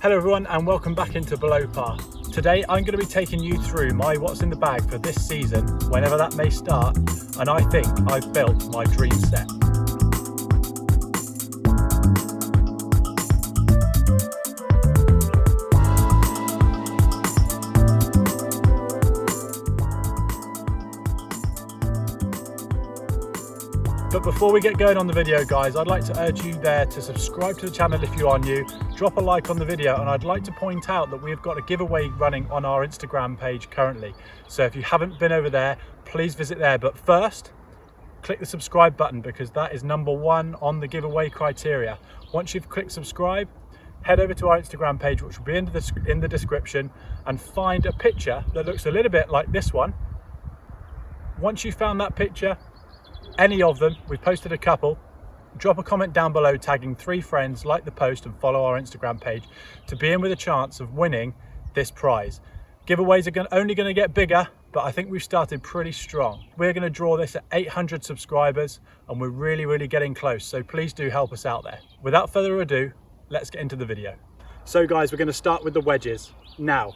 Hello everyone and welcome back into Below Par. Today I'm going to be taking you through my what's in the bag for this season, whenever that may start, and I think I've built my dream set. But before we get going on the video guys, I'd like to urge you there to subscribe to the channel if you are new, drop a like on the video, and I'd like to point out that we've got a giveaway running on our Instagram page currently. So if you haven't been over there, please visit there. But first, click the subscribe button because that is number one on the giveaway criteria. Once you've clicked subscribe, head over to our Instagram page, which will be in the description, and find a picture that looks a little bit like this one. Once you've found that picture, any of them, we've posted a couple, drop a comment down below tagging 3 friends, like the post and follow our Instagram page to be in with a chance of winning this prize. Giveaways are only going to get bigger, but I think we've started pretty strong. We're going to draw this at 800 subscribers and we're really getting close, so please do help us out there. Without further ado, let's get into the video. So guys, we're going to start with the wedges. Now,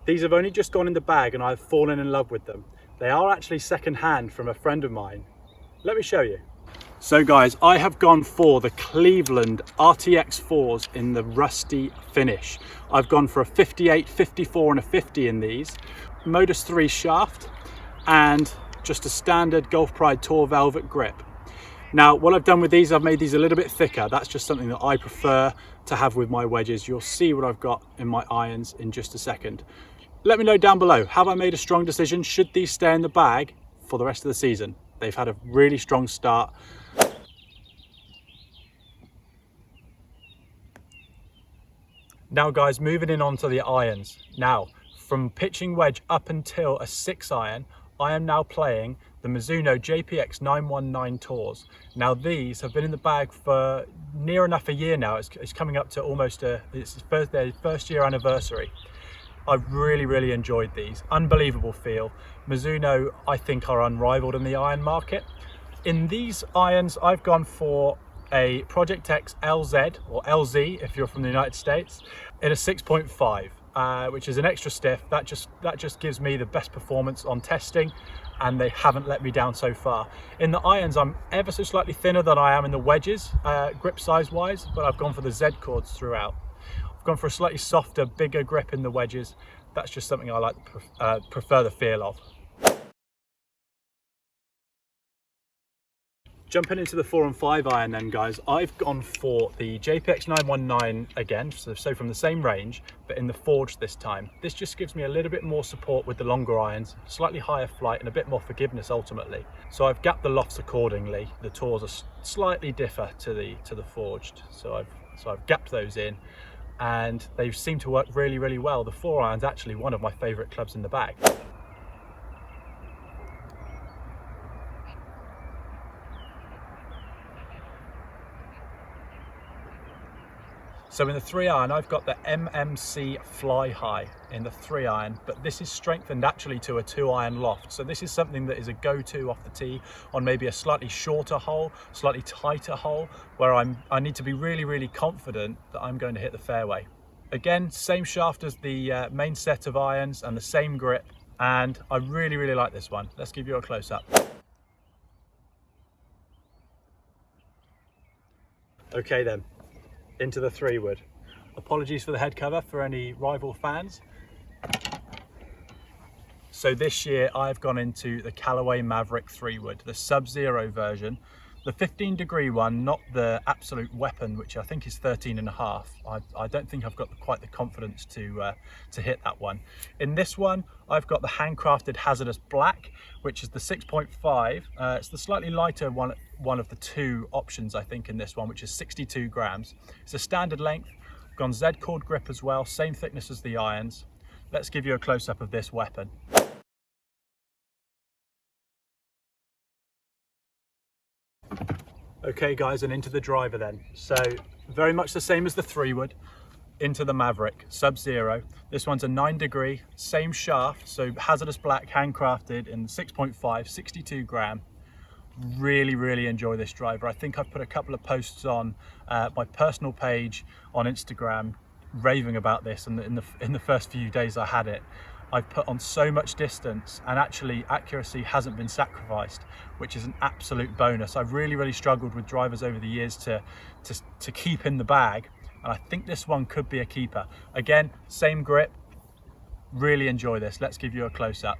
these have only just gone in the bag and I've fallen in love with them. They are actually second hand from a friend of mine. Let me show you. So guys, I have gone for the Cleveland RTX 4s in the rusty finish. I've gone for a 58, 54 and a 50 in these. Modus 3 shaft and just a standard Golf Pride Tour Velvet grip. Now what I've done with these, I've made these a little bit thicker. That's just something that I prefer to have with my wedges. You'll see what I've got in my irons in just a second. Let me know down below, have I made a strong decision? Should these stay in the bag for the rest of the season? They've had a really strong start. Now guys, moving in onto the irons. Now, from pitching wedge up until a 6 iron, I am now playing the Mizuno JPX 919 Tours. Now these have been in the bag for near enough a year now. It's coming up to almost their first year anniversary. I've really enjoyed these. Unbelievable feel. Mizuno, I think, are unrivaled in the iron market. In these irons, I've gone for a Project X LZ, or LZ if you're from the United States, in a 6.5, which is an extra stiff. That just gives me the best performance on testing, and they haven't let me down so far. In the irons, I'm ever so slightly thinner than I am in the wedges, grip size wise, but I've gone for the Z cords throughout. Gone for a slightly softer, bigger grip in the wedges. That's just something I like to prefer the feel of. Jumping into the 4 and 5 iron then guys, I've gone for the JPX 919 again, so from the same range, but in the forged this time. This just gives me a little bit more support with the longer irons, slightly higher flight and a bit more forgiveness ultimately. So I've gapped the lofts accordingly. The Tours are slightly differ to the forged, so I've gapped those in, and they seem to work really well. The 4 iron's actually one of my favorite clubs in the bag. So in the 3 iron, I've got the MMC Fly High in the 3 iron, but this is strengthened actually to a 2 iron loft. So this is something that is a go-to off the tee on maybe a slightly shorter hole, slightly tighter hole, where I need to be really confident that I'm going to hit the fairway. Again, same shaft as the main set of irons and the same grip, and I really like this one. Let's give you a close-up. Okay then, into the 3-wood. Apologies for the head cover for any rival fans. So this year I've gone into the Callaway Maverick 3-wood, the Sub-Zero version. The 15-degree one, not the absolute weapon, which I think is 13.5. I don't think I've got quite the confidence to hit that one. In this one, I've got the handcrafted Hazardous Black, which is the 6.5. It's the slightly lighter one of the 2 options, I think, in this one, which is 62 grams. It's a standard length. I've gone Z cord grip as well, same thickness as the irons. Let's give you a close-up of this weapon. Okay guys, and into the driver then. So very much the same as the 3-wood, into the Maverick Sub-Zero. This one's a 9-degree, same shaft, so Hazardous Black, handcrafted in 6.5, 62 gram. Really enjoy this driver. I think I've put a couple of posts on my personal page on Instagram raving about this, and in the first few days I had it, I've put on so much distance, and actually accuracy hasn't been sacrificed, which is an absolute bonus. I've really struggled with drivers over the years to keep in the bag, and I think this one could be a keeper. Again, same grip, really enjoy this. Let's give you a close-up.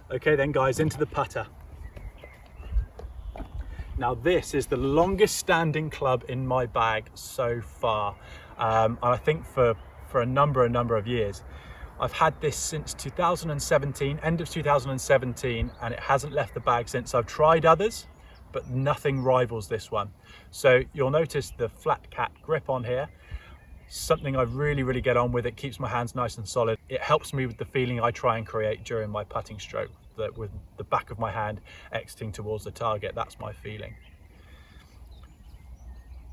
Okay then guys, into the putter. Now this is the longest standing club in my bag so far, and I think for a number of years. I've had this since 2017, end of 2017, and it hasn't left the bag since. I've tried others, but nothing rivals this one. So you'll notice the flat cat grip on here, something I really get on with. It keeps my hands nice and solid. It helps me with the feeling I try and create during my putting stroke, that with the back of my hand exiting towards the target. That's my feeling.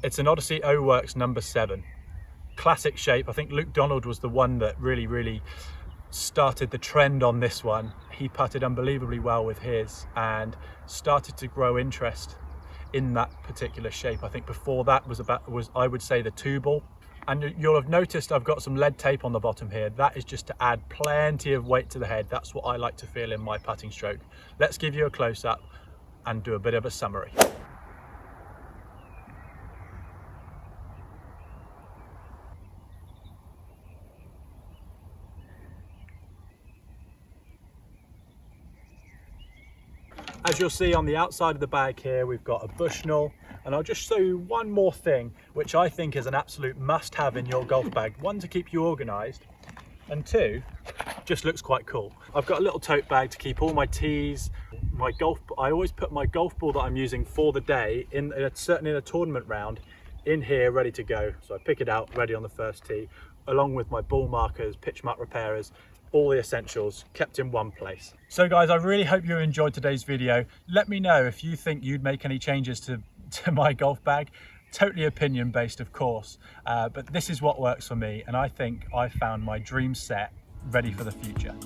It's an Odyssey O-Works number 7. Classic shape. I think Luke Donald was the one that really started the trend on this one. He putted unbelievably well with his and started to grow interest in that particular shape. I think before that was I would say the 2-ball. And you'll have noticed I've got some lead tape on the bottom here. That is just to add plenty of weight to the head. That's what I like to feel in my putting stroke. Let's give you a close-up and do a bit of a summary. As you'll see on the outside of the bag here, we've got a Bushnell, and I'll just show you one more thing, which I think is an absolute must-have in your golf bag. One, to keep you organised, and two, just looks quite cool. I've got a little tote bag to keep all my tees, my golf. I always put my golf ball that I'm using for the day, certainly in a tournament round, in here ready to go. So I pick it out, ready on the first tee, along with my ball markers, pitch mark repairers, all the essentials kept in one place. So guys, I really hope you enjoyed today's video. Let me know if you think you'd make any changes to my golf bag. Totally opinion based, of course, but this is what works for me, and I think I found my dream set ready for the future.